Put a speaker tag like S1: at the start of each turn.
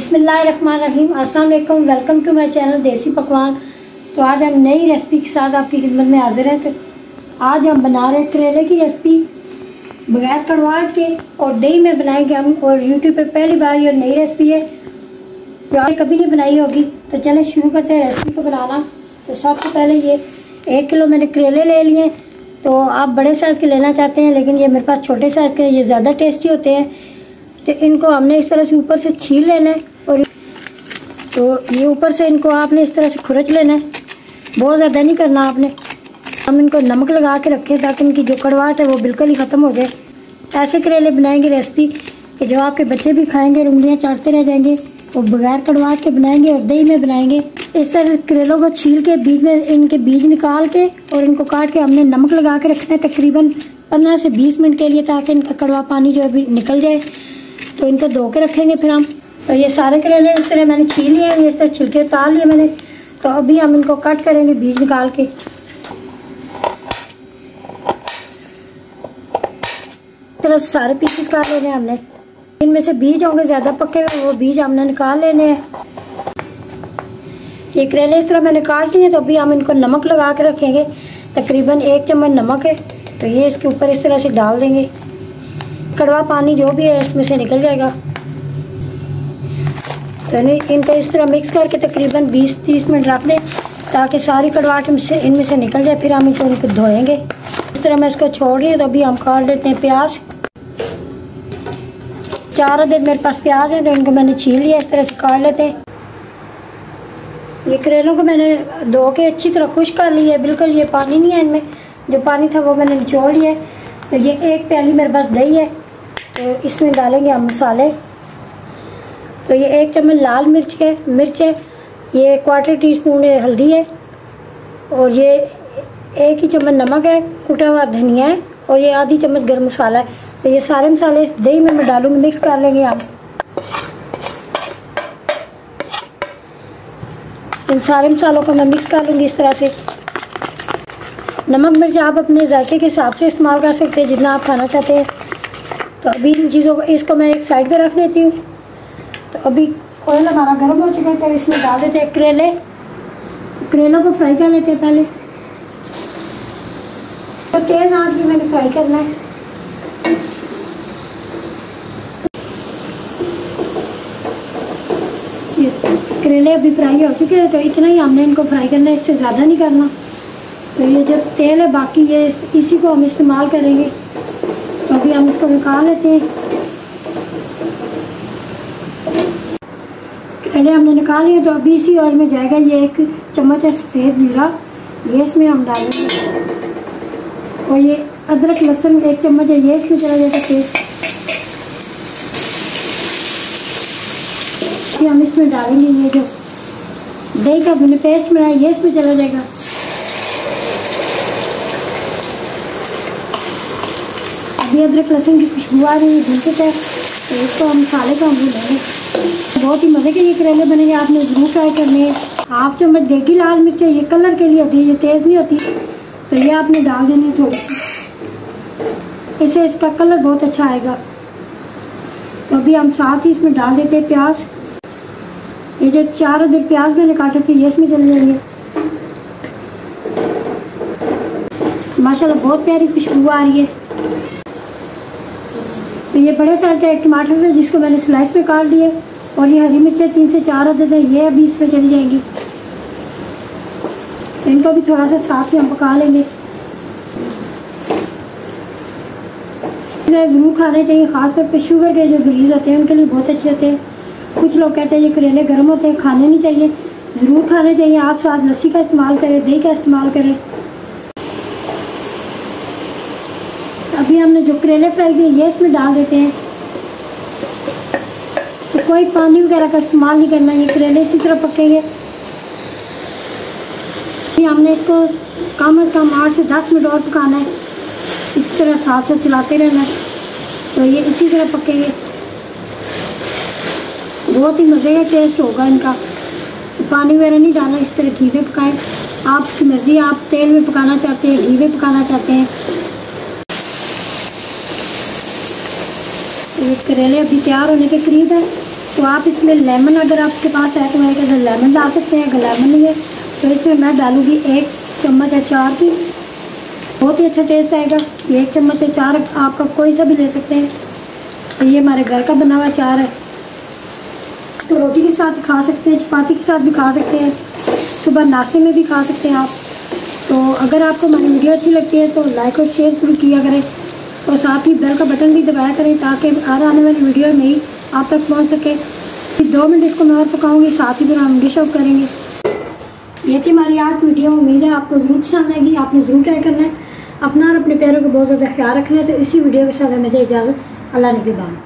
S1: बिस्मिल्लाहिर्रहमानिर्रहीम। अस्सलाम वालेकुम, वेलकम टू माय चैनल देसी पकवान। तो आज हम नई रेसिपी के साथ आपकी खिदमत में हाजिर हैं। तो आज हम बना रहे हैं करेले की रेसिपी बगैर कड़वाहट के और दही में बनाएंगे हम। और यूट्यूब पे पहली बार ये नई रेसिपी है जो आपने कभी नहीं बनाई होगी। तो चलें शुरू करते हैं रेसिपी को बनाना। तो सबसे पहले ये 1 किलो मैंने करेले ले लिए। तो आप बड़े साइज़ के लेना चाहते हैं, लेकिन ये मेरे पास छोटे साइज़ के, ये ज़्यादा टेस्टी होते हैं। तो इनको हमने इस तरह से ऊपर से छील लेना है और तो ये ऊपर से इनको आपने इस तरह से खुरच लेना है, बहुत ज़्यादा नहीं करना आपने। हम इनको नमक लगा के रखें ताकि इनकी जो कड़वाहट है वो बिल्कुल ही ख़त्म हो जाए। ऐसे करेले बनाएंगे रेसिपी कि जो आपके बच्चे भी खाएंगे, उंगलियां चाटते रह जाएंगे। और बगैर कड़वाहट के बनाएंगे और दही में बनाएंगे। इस तरह से करेलों को छील के बीच में इनके बीज निकाल के और इनको काट के हमने नमक लगा के रखना है तकरीबन 15 से 20 मिनट के लिए, ताकि इनका कड़वा पानी जो है निकल जाए। तो इनको धो के रखेंगे फिर हम। तो ये सारे करेले इस तरह मैंने छील लिए हैं, इस तरह छिलके उतार लिए मैंने। तो अभी हम इनको कट करेंगे बीज निकाल के। इस तरह से सारे पीसेस कर लेने हैं हमने। इनमें से बीज होंगे ज़्यादा पके हुए, वो बीज हमने निकाल लेने हैं। ये करेले इस तरह मैंने काट लिए। तो अभी हम इनको नमक लगा के रखेंगे, तकरीबन 1 चम्मच नमक है। तो ये इसके ऊपर इस तरह से डाल देंगे, कड़वा पानी जो भी है इसमें से निकल जाएगा। तो इनको इस तरह मिक्स करके तकरीबन 20-30 मिनट रख दें ताकि सारी कड़वाहट इनमें से निकल जाए। फिर हम इनको धोएंगे। इस तरह मैं इसको छोड़ रही हूँ। तो अभी हम काट लेते हैं प्याज। 4 अदद मेरे पास प्याज हैं, तो इनको मैंने छील लिया। इस तरह से काट लेते हैं। ये करेलों को मैंने धो के अच्छी तरह खुश कर लिया है, बिल्कुल ये पानी नहीं है इनमें। जो पानी था वो मैंने निचोड़ लिया है। तो ये 1 प्याली मेरे पास दही है। तो इसमें डालेंगे हम मसाले। तो ये 1 चम्मच लाल मिर्च है, ये 1/4 टीस्पून हल्दी है, और ये 1 ही चम्मच नमक है, कुटा हुआ धनिया है, और ये आधी चम्मच गर्म मसाला है। तो ये सारे मसाले इस दही में मैं डालूंगी, मिक्स कर लेंगे हम। इन सारे मसालों को मैं मिक्स कर लूँगी इस तरह से। नमक मिर्च आप अपने जायके के हिसाब से इस्तेमाल कर सकते हैं, जितना आप खाना चाहते हैं। तो अभी इन चीज़ों को इसको मैं एक साइड पे रख देती हूँ। तो अभी ऑयल हमारा गर्म हो चुका है। तो इसमें डाल देते हैं करेलों को फ्राई कर लेते हैं पहले। तो तेज़ आंच में मैंने फ्राई करना है। करेले अभी फ्राई हो चुके हैं। तो इतना ही हमने इनको फ्राई करना है, इससे ज़्यादा नहीं करना। तो ये जो तेल है बाकी ये इसी को हम इस्तेमाल करेंगे। तो अभी हम इसको निकाल लेते हैं। करेले हमने निकाल लिए। तो अभी इसी ऑयल में जाएगा ये 1 चम्मच है सफ़ेद ज़ीरा, ये इसमें हम डालेंगे। और ये अदरक लहसुन 1 चम्मच है, ये इसमें चला जाएगा पेस्ट। हम इसमें डालेंगे ये जो दही का मैंने पेस्ट बनाया, ये इसमें चला जाएगा। अभी अदरक लहसुन की खुशबू आ रही है भूनते है। तो इसको हम मसाले को हम भूनेंगे। बहुत ही मज़े के ये करेले बनेंगे, आपने ज़रूर ट्राई करने हैं। 1/2 चम्मच देगी लाल मिर्च है, ये कलर के लिए होती है, ये तेज़ नहीं होती। तो ये आपने डाल देनी है थोड़ी सी, इससे इसका कलर बहुत अच्छा आएगा। तो अभी हम साथ ही इसमें डाल देते हैं प्याज। ये जो 4 अदद प्याज मैंने काटे थे, ये इसमें चले जाएंगे। माशाल्लाह बहुत प्यारी खुशबू आ रही है। तो ये बड़े साइज का 1 टमाटर है, जिसको मैंने स्लाइस में काट दिया। और ये हरी मिर्चें 3 से 4 अदद है, ये अभी इसमें चली जाएंगी। तो इनको भी थोड़ा सा साथ ही हम पका लेंगे। ज़रूर खाने चाहिए, ख़ासतौर पे शुगर के जो मरीज़ होते हैं उनके लिए बहुत अच्छे होते हैं। कुछ लोग कहते हैं ये करेले गर्म होते हैं, खाने नहीं चाहिए, ज़रूर खाने चाहिए। आप साथ लस्सी का इस्तेमाल करें, दही का इस्तेमाल करें। अभी हमने जो करेले फ्राई किए ये इसमें डाल देते हैं। तो कोई पानी वगैरह का इस्तेमाल नहीं करना, ये करेले इसी तरह पकेंगे। हमने इसको कम से कम 8 से 10 मिनट और पकाना है, इस तरह साथ साथ चलाते रहना है। तो ये इसी तरह पकेंगे, बहुत ही मज़े का टेस्ट होगा इनका। पानी वगैरह नहीं डालना, इस तरह घी में पकाएं। आपकी मर्ज़ी, आप तेल में पकाना चाहते हैं, घी में पकाना चाहते हैं। ये करेले अभी तैयार होने के करीब है। तो आप इसमें लेमन अगर आपके पास है तो एक लेमन डाल सकते हैं। अगर लेमन नहीं है तो इसमें मैं डालूँगी 1 चम्मच अचार की। बहुत ही अच्छा टेस्ट आएगा। 1 चम्मच अचार आपका कोई सा भी ले सकते हैं। तो ये हमारे घर का बना हुआ अचार है। तो रोटी के साथ खा सकते हैं, चपाती के साथ भी खा सकते हैं, सुबह नाश्ते में भी खा सकते हैं आप। तो अगर आपको हमारी वीडियो अच्छी लगती है तो लाइक और शेयर जरूर किया करें और साथ ही बेल का बटन भी दबाया करें ताकि हर आने वाली वीडियो में ही आप तक पहुंच सके। 2 मिनट इसको मैं और पकाऊंगी, साथ ही फिर हम डिश आउट करेंगे। ये थी हमारी आज की वीडियो। उम्मीद है आपको ज़रूर पसंद आएगी। आपने ज़रूर ट्राई करना है। अपना और अपने पैरों का बहुत ज़्यादा ख्याल रखना है। तो इसी वीडियो के साथ हमें दे इजाज़त। अल्लाह निगहबान।